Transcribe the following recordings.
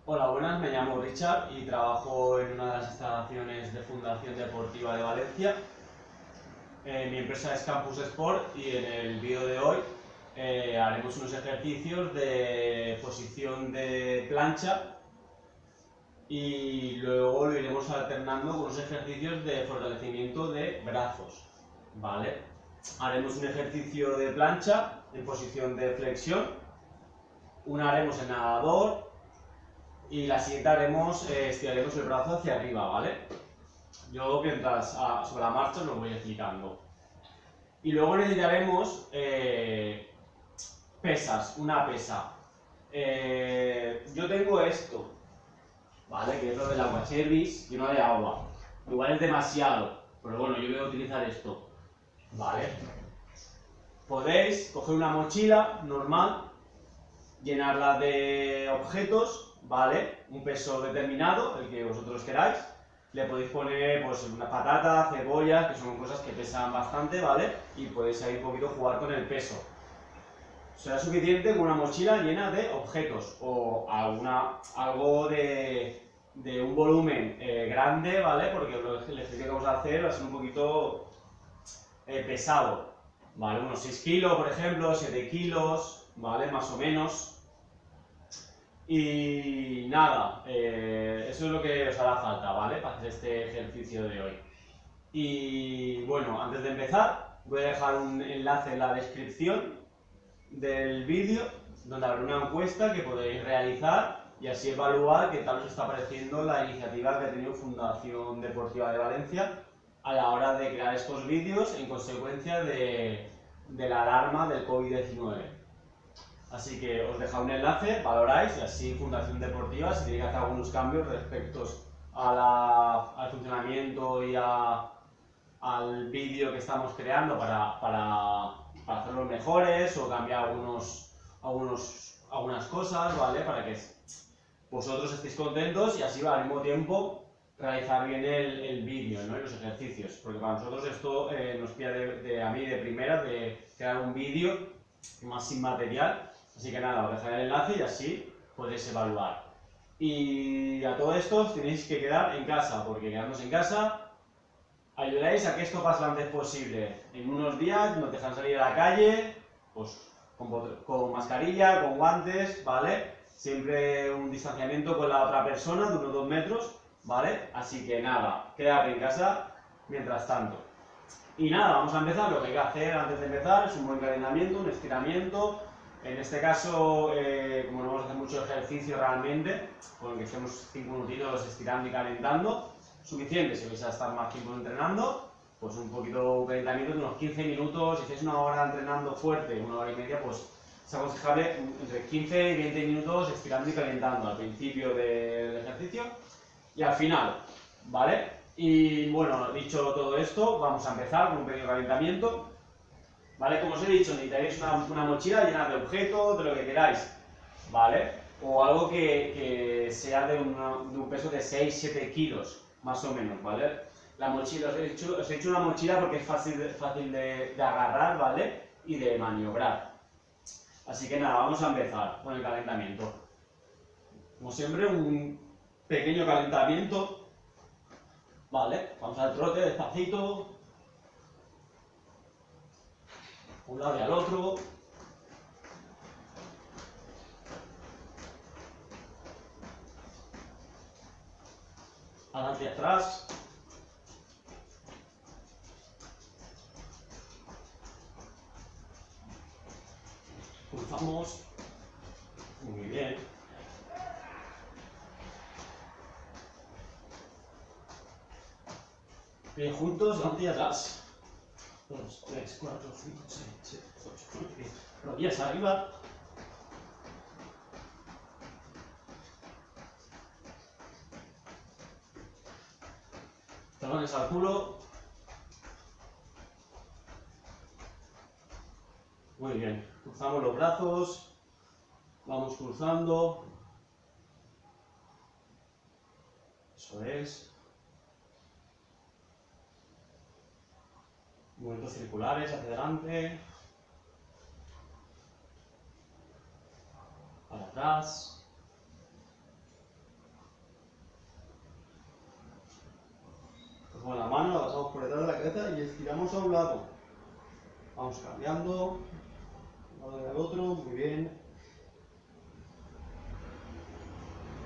Hola, buenas, me llamo Richard y trabajo en una de las instalaciones de Fundación Deportiva de Valencia. Mi empresa es Campus Sport y en el vídeo de hoy haremos unos ejercicios de posición de plancha y luego lo iremos alternando con unos ejercicios de fortalecimiento de brazos, ¿vale? Haremos un ejercicio de plancha en posición de flexión, una haremos en nadador y la siguiente estiraremos el brazo hacia arriba, ¿vale? Yo mientras sobre la marcha os lo voy explicando. Y luego necesitaremos pesas, una pesa. Yo tengo esto, ¿vale? Que es lo del agua service lleno de agua. Igual es demasiado, pero bueno, yo voy a utilizar esto, ¿vale? Podéis coger una mochila normal, llenarla de objetos, ¿vale? Un peso determinado, el que vosotros queráis. Le podéis poner pues una patata, cebollas, que son cosas que pesan bastante, ¿vale? Y podéis ahí un poquito jugar con el peso. Será suficiente con una mochila llena de objetos o algo de un volumen grande, ¿vale? Porque el ejercicio que vamos a hacer va a ser un poquito pesado, ¿vale? Unos 6 kilos, por ejemplo, 7 kilos, ¿vale? Más o menos. Y nada, eso es lo que os hará falta, ¿vale? Para hacer este ejercicio de hoy. Y bueno, antes de empezar, voy a dejar un enlace en la descripción del vídeo donde habrá una encuesta que podéis realizar y así evaluar qué tal os está pareciendo la iniciativa que ha tenido Fundación Deportiva de Valencia a la hora de crear estos vídeos en consecuencia de la alarma del COVID-19. Así que os dejo un enlace, valoráis y así Fundación Deportiva, si tiene que hacer algunos cambios respecto al funcionamiento y al vídeo que estamos creando para hacerlos mejores o cambiar algunas cosas, ¿vale? Para que vosotros estéis contentos y así al mismo tiempo realizar bien el vídeo, ¿no? Y los ejercicios, porque para nosotros esto nos pide a mí de primera de crear un vídeo más sin material. Así que nada, os dejaré el enlace y así podéis evaluar. Y a todo esto os tenéis que quedar en casa, porque quedándose en casa ayudáis a que esto pase lo antes posible. En unos días nos dejan salir a la calle, pues con mascarilla, con guantes, ¿vale? Siempre un distanciamiento con la otra persona de unos 2 metros, ¿vale? Así que nada, quedad en casa mientras tanto. Y nada, vamos a empezar. Lo que hay que hacer antes de empezar es un buen calentamiento, un estiramiento. En este caso, como no vamos a hacer mucho ejercicio realmente, con que estemos 5 minutitos estirando y calentando, suficiente. Si vais a estar más tiempo entrenando, pues un poquito de calentamiento de unos 15 minutos. Si estáis una hora entrenando fuerte, una hora y media, pues es aconsejable entre 15 y 20 minutos estirando y calentando al principio del ejercicio y al final, ¿vale? Y bueno, dicho todo esto, vamos a empezar con un pequeño calentamiento. ¿Vale? Como os he dicho, necesitaréis una mochila llena de objetos, de lo que queráis, ¿vale? O algo que sea de un peso de 6-7 kilos, más o menos, ¿vale? La mochila, os he hecho una mochila porque es fácil de agarrar, ¿vale? Y de maniobrar. Así que nada, vamos a empezar con el calentamiento. Como siempre, un pequeño calentamiento, ¿vale? Vamos al trote despacito. Un lado y al otro. Adelante y atrás. Cruzamos. Muy bien. Bien juntos, adelante y atrás. 2, 3, 4, 5, 6, 7, 8, 9, 10. Rodillas arriba. Talones al culo. Muy bien. Cruzamos los brazos. Vamos cruzando. Eso es. Movimientos circulares hacia adelante. Para atrás. estiramos a un lado. Vamos cambiando. Un lado y al otro, muy bien.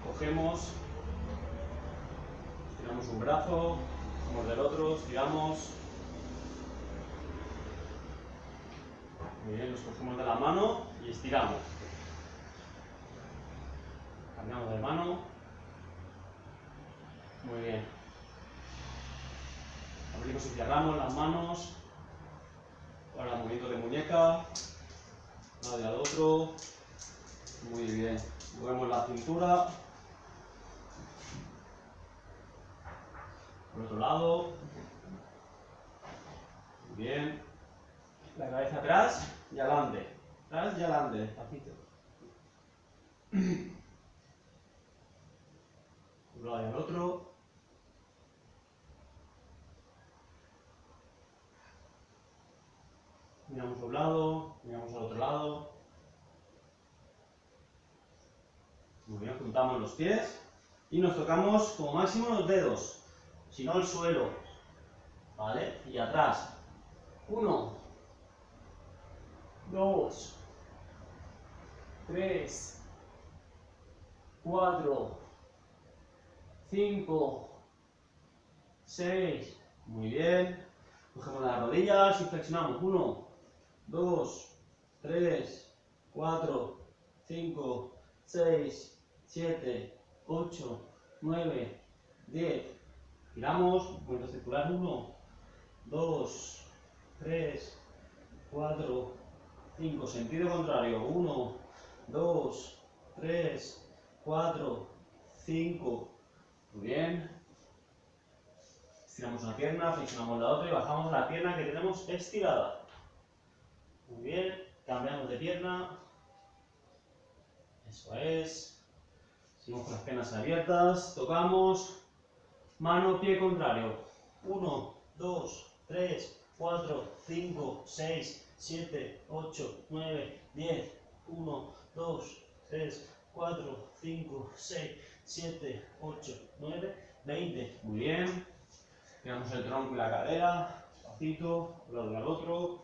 Cogemos. Estiramos un brazo. Cogemos del otro, estiramos. Muy bien, nos cogemos de la mano y estiramos. Cambiamos de mano. Muy bien. Abrimos y cerramos las manos. Ahora movimiento de muñeca. De un lado y al otro. Muy bien. Movemos la cintura. Por otro lado. Muy bien. La cabeza atrás y adelante. Atrás y adelante, despacito. De un lado y al otro. Miramos a un lado, miramos al otro lado. Muy bien, juntamos los pies y nos tocamos como máximo los dedos, si no el suelo. ¿Vale? Y atrás. 1, 2, 3, 4, 5, 6. Muy bien. Cogemos las rodillas y flexionamos. 1, 2, 3, 4, 5, 6, 7, 8, 9, 10. Giramos, movimiento circular. 1, 2, 3, 4, 5. Sentido contrario. 1, 2, 3, 4, 5. Muy bien. Estiramos una pierna, flexionamos la otra y bajamos la pierna que tenemos estirada. Muy bien. Cambiamos de pierna. Eso es. Seguimos con las piernas abiertas. Tocamos. Mano, pie contrario. 1, 2, 3, 4, 5, 6, 7, 8, 9, 10. 1, 2, 3, 4, 5, 6, 7, 8, 9, 20. Muy bien. Tiramos el tronco y la cadera. Despacito. Un lado y al otro.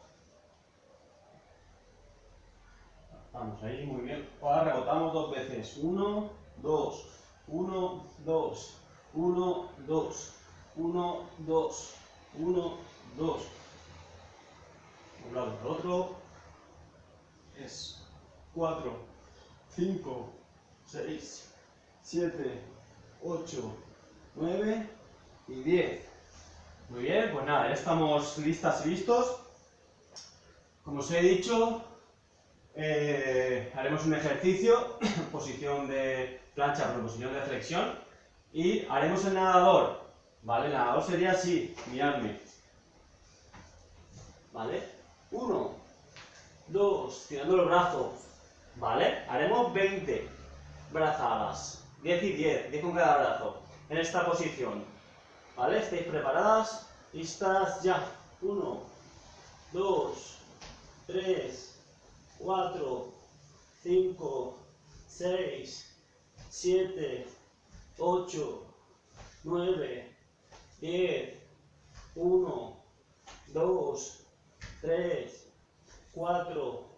Vamos ahí, muy bien. Ahora rebotamos 2 veces. 1, 2. 1, 2. 1, 2. 1, 2. 1, 2. Un lado y al otro. Es 4, 5, 6, 7, 8, 9 y 10. Muy bien, pues nada, ya estamos listas y listos. Como os he dicho, haremos un ejercicio, posición de plancha, pero posición de flexión, y haremos el nadador, ¿vale? El nadador sería así, miradme, ¿vale? 1, 2, tirando los brazos, ¿vale? Haremos 20 brazadas, 10 y 10, 10 con cada brazo, en esta posición, ¿vale? ¿Estáis preparadas? ¿Listas? Ya. 1, 2, 3, 4, 5, 6, 7, 8, 9, 10, 1, 2, 3, 4,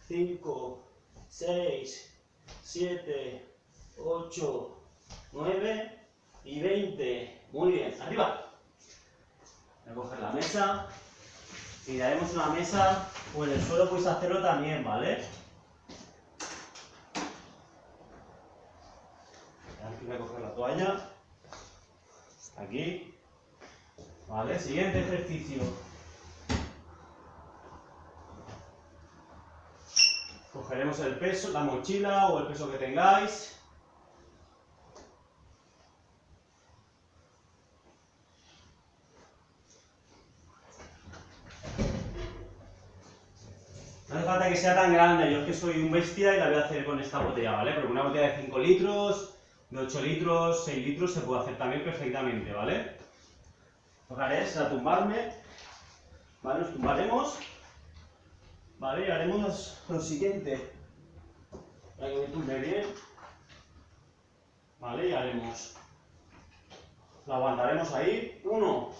5, 6, 7, 8, 9 y 20. Muy bien, arriba. Voy a coger la mesa. Y daremos una mesa, o en el suelo podéis hacerlo también, ¿vale? Aquí voy a coger la toalla. Hasta aquí. Vale, siguiente ejercicio. Cogeremos el peso, la mochila o el peso que tengáis. No hace falta que sea tan grande, yo es que soy un bestia y la voy a hacer con esta botella, ¿vale? Porque una botella de 5 litros, de 8 litros, 6 litros se puede hacer también perfectamente, ¿vale? Lo que haré es tumbarme, ¿vale? Nos tumbaremos, ¿vale? Y haremos lo siguiente. Para que me tumbe bien, ¿vale? Y haremos, lo aguantaremos ahí, 1,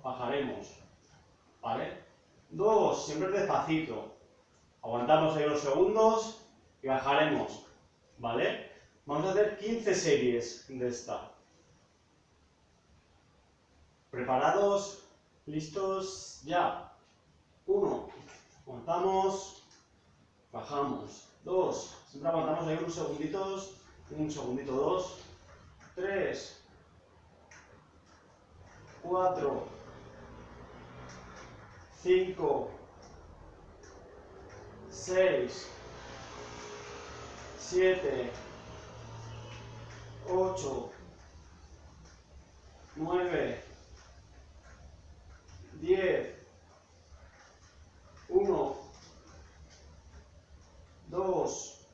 bajaremos, ¿vale? 2, siempre despacito. Aguantamos ahí unos segundos y bajaremos, ¿vale? Vamos a hacer 15 series de esta. ¿Preparados? ¿Listos? ¡Ya! 1, aguantamos, bajamos. 2, siempre aguantamos ahí unos segunditos, un segundito, 2, 3, 4, 5, 6, 7, 8, 9, 10, 1, 2,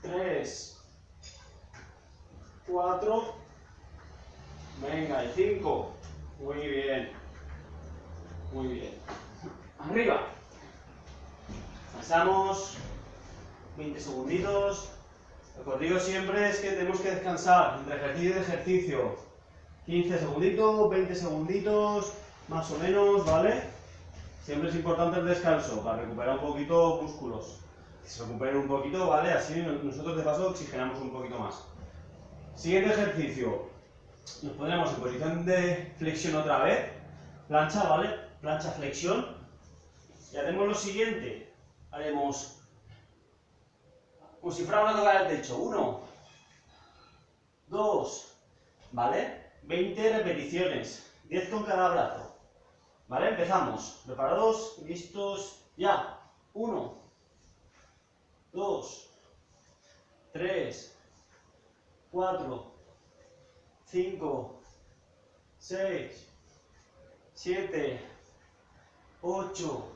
3, 4, venga, y 5, muy bien, muy bien, arriba, pasamos 20 segunditos, lo que os digo siempre es que tenemos que descansar entre ejercicio y ejercicio, 15 segunditos, 20 segunditos, más o menos, ¿vale? Siempre es importante el descanso para recuperar un poquito músculos. Que se recuperen un poquito, ¿vale? Así nosotros de paso oxigenamos un poquito más. Siguiente ejercicio. Nos pondremos en posición de flexión otra vez. Plancha, ¿vale? Plancha, flexión. Y haremos lo siguiente. Haremos como si fuera una tocar el techo. 1, 2, ¿vale? 20 repeticiones. 10 con cada brazo. ¿Vale? Empezamos. ¿Preparados? ¿Listos? ¡Ya! 1, 2, 3, 4, 5, 6, 7, 8,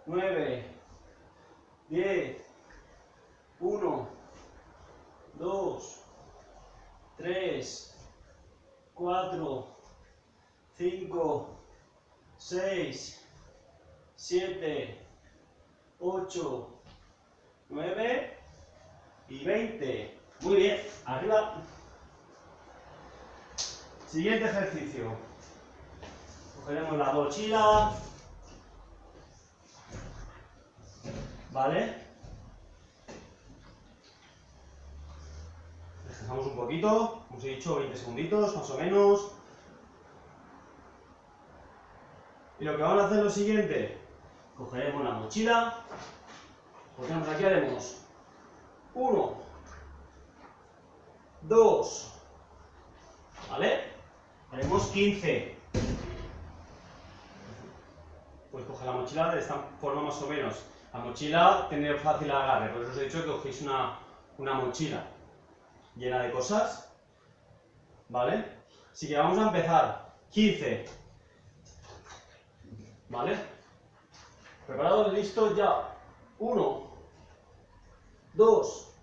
9, 10, 1, 2, 3, 4, 5, 6, 7, 8, 9 y 20. Muy bien, arriba. Siguiente ejercicio. Cogeremos la mochila. ¿Vale? Descansamos un poquito, como os he dicho, 20 segunditos más o menos. Y lo que vamos a hacer es lo siguiente. Cogeremos la mochila. Cogemos aquí, haremos 1, 2, ¿vale? Haremos 15. Pues coger la mochila de esta forma más o menos. La mochila tiene fácil agarre, por eso os he dicho que cogéis una mochila llena de cosas, ¿vale? Así que vamos a empezar. 15. ¿Vale? ¿Preparados? ¿Listos? Ya. 1, 2,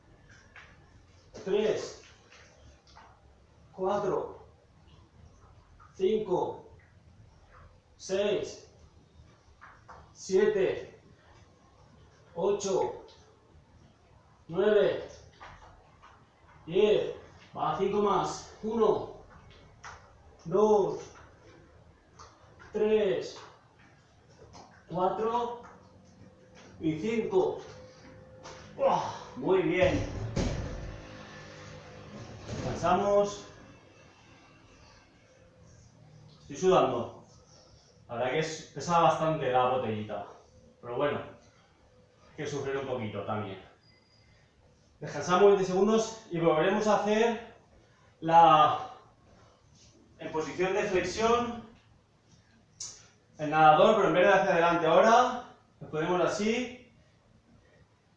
3, 4, 5, 6, 7, 8, 9, 10. Va, 5 más. 1, 2, 3, 4 y 5. Muy bien. Descansamos. Estoy sudando. La verdad que pesa bastante la botellita. Pero bueno, hay que sufrir un poquito también. Descansamos 20 segundos y volveremos a hacer en posición de flexión el nadador, pero en vez de hacia adelante ahora, nos ponemos así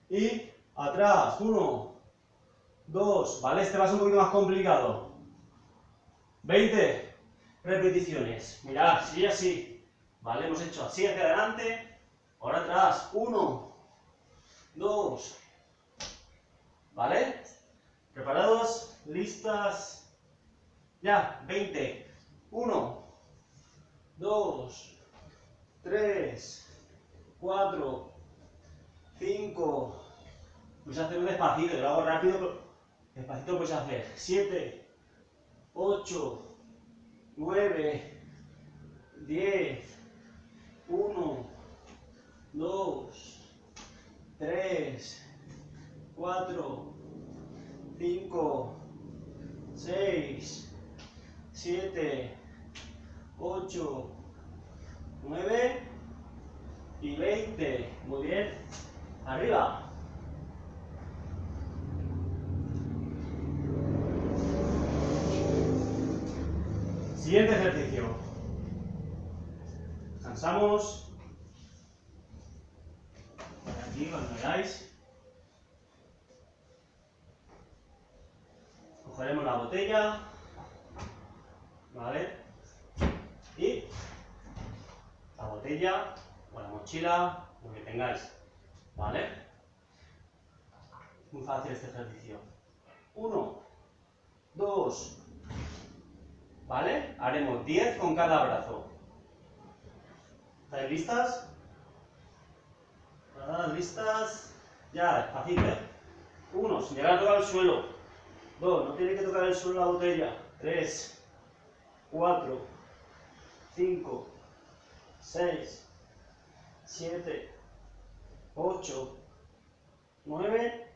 y atrás. 1, 2, ¿vale? Este va a ser un poquito más complicado. 20 repeticiones. Mirad, sí, así. ¿Vale? Hemos hecho así hacia adelante, ahora atrás. 1, 2. ¿Vale? ¿Preparados? ¿Listas? Ya, 20. 1, 2, 3, 4, 5. Vais a hacerlo despacito, lo hago rápido, pero despacito vais a hacer. 7, 8, 9, 10, 1, 2, 3, 4, 5, 6, 7, 8, 9 y 20. Muy bien. Arriba. Siguiente ejercicio. Descansamos. Por aquí, cuando veáis. Cogeremos la botella. ¿Vale? Y la botella o la mochila, lo que tengáis. ¿Vale? Muy fácil este ejercicio. 1, 2, ¿vale? Haremos 10 con cada brazo. ¿Estáis listas? ¿Preparadas? ¿Listas? Ya, despacito, ¿eh? 1, sin llegar a tocar el suelo. 2, no tiene que tocar el suelo la botella. 3, 4, 5, 6, 7, 8, 9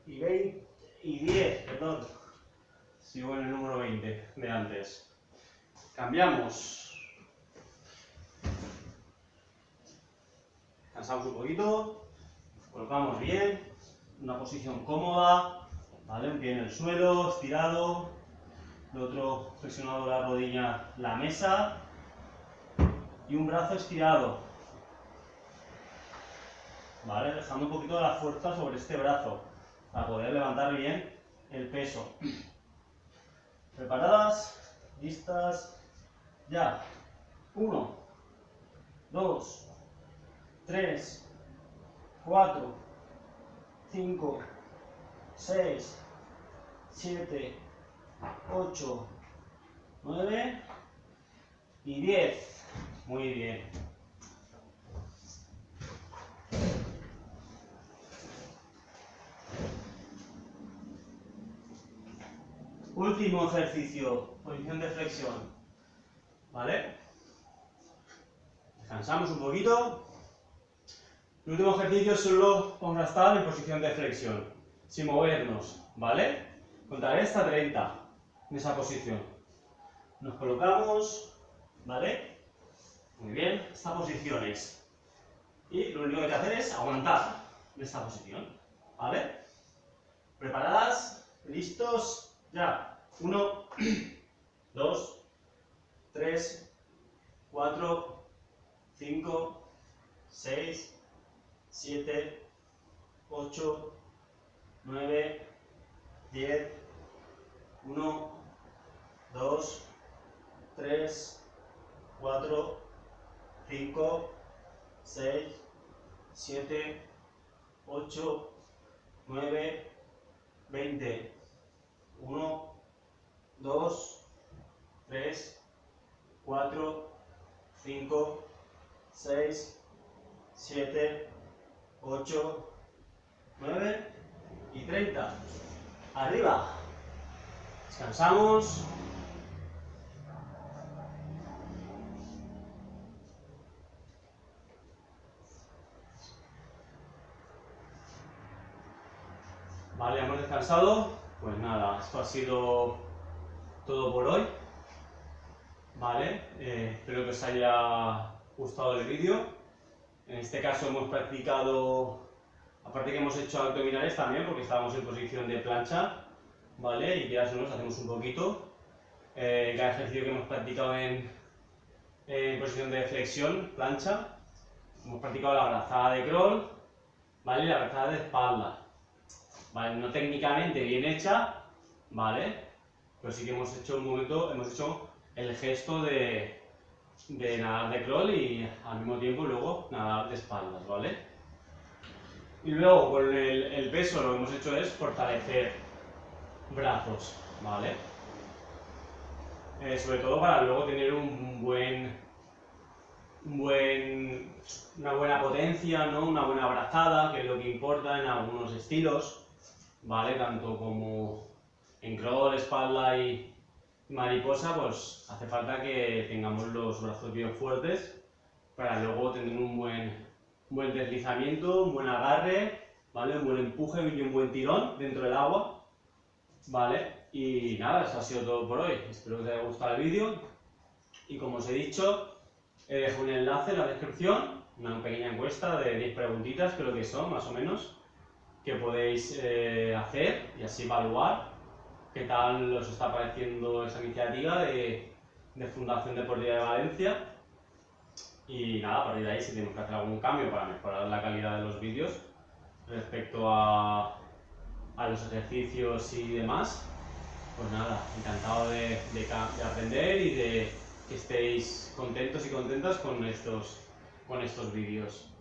y 20 y 10, perdón. Sigo en el número 20 de antes. Cambiamos. Descansamos un poquito. Colocamos bien. Una posición cómoda. ¿Vale? Un pie en el suelo, estirado. El otro flexionado la rodilla, la mesa. Y un brazo estirado. ¿Vale? Dejando un poquito de la fuerza sobre este brazo. Para poder levantar bien el peso. ¿Preparadas? ¿Listas? Ya. 1, 2, 3, 4, 5, 6, 7, 8, 9 y 10. Muy bien. Último ejercicio, posición de flexión. ¿Vale? Descansamos un poquito. El último ejercicio solo vamos a estar en posición de flexión, sin movernos, ¿vale? Contaré hasta 30 en esa posición. Nos colocamos, ¿vale? Muy bien, esta posición es. Y lo único que hay que hacer es aguantar en esta posición, ¿vale? ¿Preparadas? ¿Listos? Ya. 1, 2, 3, 4, 5, 6, 7, 8, 9, 10, 1, 2, 3, 4, 5, 6, 7, 8, 9, 20. 1, 2, 3, 4, 5, 6, 7, 8, 9 y 30. Arriba. Descansamos. Vale, hemos descansado. Pues nada, esto ha sido todo por hoy. Vale, espero que os haya gustado el vídeo. En este caso hemos practicado, aparte que hemos hecho abdominales también, porque estábamos en posición de plancha, ¿vale? Y ya nos hacemos un poquito. Cada ejercicio que hemos practicado en posición de flexión, plancha, hemos practicado la abrazada de crawl, ¿vale? Y la abrazada de espalda. ¿Vale? No técnicamente bien hecha, ¿vale? Pero sí que hemos hecho un momento, hemos hecho el gesto de nadar de crawl y al mismo tiempo luego nadar de espaldas, ¿vale? Y luego con el peso lo que hemos hecho es fortalecer brazos, ¿vale? Sobre todo para luego tener una buena potencia, ¿no? Una buena abrazada, que es lo que importa en algunos estilos, ¿vale? Tanto como en crawl, espalda y mariposa, pues hace falta que tengamos los brazos bien fuertes para luego tener un buen deslizamiento, un buen agarre, ¿vale? Un buen empuje y un buen tirón dentro del agua, ¿vale? Y nada, eso ha sido todo por hoy. Espero que te haya gustado el vídeo. Y como os he dicho, dejo un enlace en la descripción, una pequeña encuesta de 10 preguntitas, creo que son, más o menos, que podéis hacer y así evaluar qué tal os está pareciendo esa iniciativa de Fundación Deportiva de Valencia. Y nada, a partir de ahí, si tenemos que hacer algún cambio para mejorar la calidad de los vídeos respecto a los ejercicios y demás, pues nada, encantado de aprender y de que estéis contentos y contentas con estos vídeos.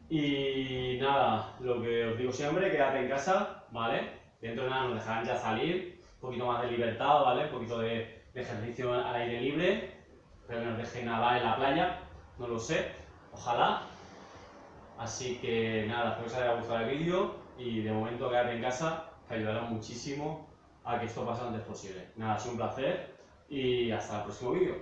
Y nada, lo que os digo siempre, quédate en casa, ¿vale? Dentro de nada nos dejarán ya salir, un poquito más de libertad, ¿vale? Un poquito de ejercicio al aire libre, pero que nos dejen nadar en la playa, no lo sé, ojalá. Así que nada, espero que os haya gustado el vídeo y de momento quédate en casa, que ayudará muchísimo a que esto pase lo antes posible. Nada, ha sido un placer y hasta el próximo vídeo.